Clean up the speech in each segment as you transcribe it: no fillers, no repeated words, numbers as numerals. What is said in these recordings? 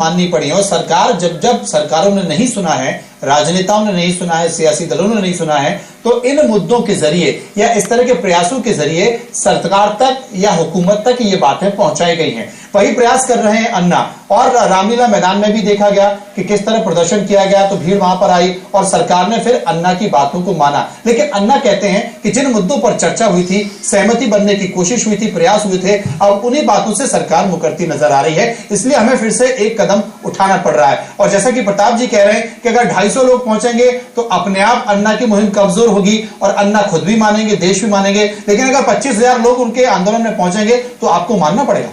माननी पड़ी और सरकार जब सरकारों ने नहीं सुना है, राजनेताओं ने नहीं सुना है, सियासी दलों ने नहीं सुना है, तो इन मुद्दों के जरिए या इस तरह के प्रयासों के जरिए सरकार तक या हुकूमत तक ये बातें पहुंचाई गई हैं। वही प्रयास कर रहे हैं अन्ना। और रामलीला मैदान में भी देखा गया कि किस तरह प्रदर्शन किया गया, तो भीड़ वहां पर आई और सरकार ने फिर अन्ना की बातों को माना। लेकिन अन्ना कहते हैं कि जिन मुद्दों पर चर्चा हुई थी, सहमति बनने की कोशिश हुई थी, प्रयास हुए थे, अब उन्हीं बातों से सरकार मुकरती नजर आ रही है। इसलिए हमें फिर से एक कदम उठाना पड़ रहा है। और जैसा कि प्रताप जी कह रहे हैं कि अगर 250 लोग पहुंचेंगे तो अपने आप अन्ना की मुहिम कमजोर होगी और अन्ना खुद भी मानेंगे, देश भी मानेंगे। लेकिन अगर 25,000 लोग उनके आंदोलन में पहुंचेंगे तो आपको मानना पड़ेगा।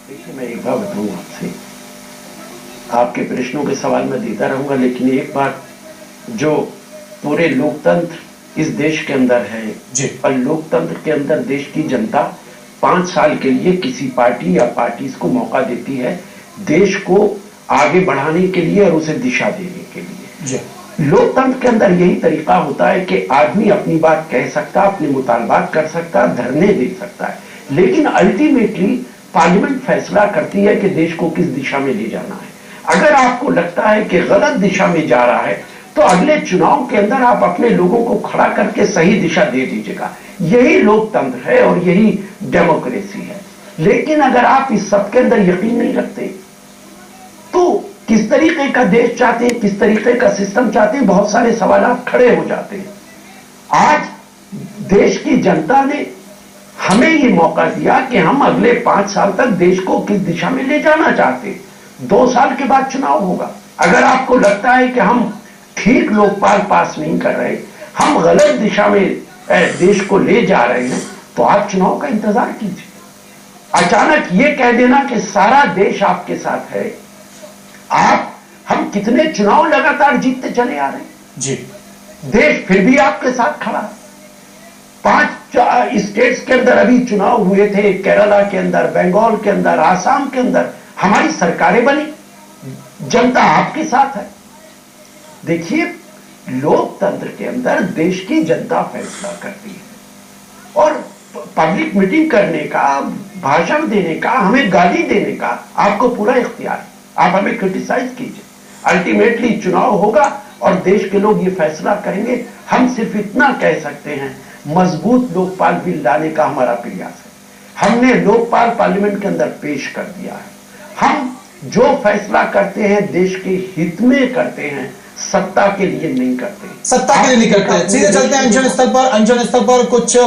देखिए, मैं एक बात बताऊंगा आपसे, आपके प्रश्नों के सवाल मैं देता रहूंगा, लेकिन एक बात जो पूरे लोकतंत्र इस देश के अंदर है जी, और लोकतंत्र के अंदर देश की जनता 5 साल के लिए किसी पार्टी या पार्टीज को मौका देती है देश को आगे बढ़ाने के लिए और उसे दिशा देने के लिए जी। लोकतंत्र के अंदर यही तरीका होता है कि आदमी अपनी बात कह सकता, अपने मुतालबात कर सकता, धरने दे सकता है, लेकिन अल्टीमेटली पार्लियामेंट फैसला करती है कि देश को किस दिशा में ले जाना है। अगर आपको लगता है कि गलत दिशा में जा रहा है तो अगले चुनाव के अंदर आप अपने लोगों को खड़ा करके सही दिशा दे दीजिएगा। यही लोकतंत्र है और यही डेमोक्रेसी है। लेकिन अगर आप इस सब के अंदर यकीन नहीं रखते तो किस तरीके का देश चाहते हैं, किस तरीके का सिस्टम चाहते हैं, बहुत सारे सवाल खड़े हो जाते हैं। आज देश की जनता ने हमें ये मौका दिया कि हम अगले 5 साल तक देश को किस दिशा में ले जाना चाहते हैं। 2 साल के बाद चुनाव होगा। अगर आपको लगता है कि हम ठीक लोकपाल पास नहीं कर रहे, हम गलत दिशा में देश को ले जा रहे हैं, तो आप चुनाव का इंतजार कीजिए। अचानक ये कह देना कि सारा देश आपके साथ है, हम कितने चुनाव लगातार जीतते चले आ रहे हैं जी, देश फिर भी आपके साथ खड़ा है। 5 स्टेट्स के अंदर अभी चुनाव हुए थे, केरला के अंदर, बंगाल के अंदर, आसाम के अंदर, हमारी सरकारें बनी, जनता आपके साथ है। देखिए, लोकतंत्र के अंदर देश की जनता फैसला करती है और पब्लिक मीटिंग करने का, भाषण देने का, हमें गाली देने का आपको पूरा इख्तियार है। आप हमें क्रिटिसाइज कीजिए, अल्टीमेटली चुनाव होगा और देश के लोग ये फैसला करेंगे। हम सिर्फ इतना कह सकते हैं, मजबूत लोकपाल बिल लाने का हमारा प्रयास है। हमने लोकपाल पार्लियामेंट के अंदर पेश कर दिया है। हम जो फैसला करते हैं देश के हित में करते हैं, सत्ता के लिए नहीं करते। सत्ता के लिए नहीं करते। सीधे चलते हैं अनशन स्तर पर। अनशन स्तर पर कुछ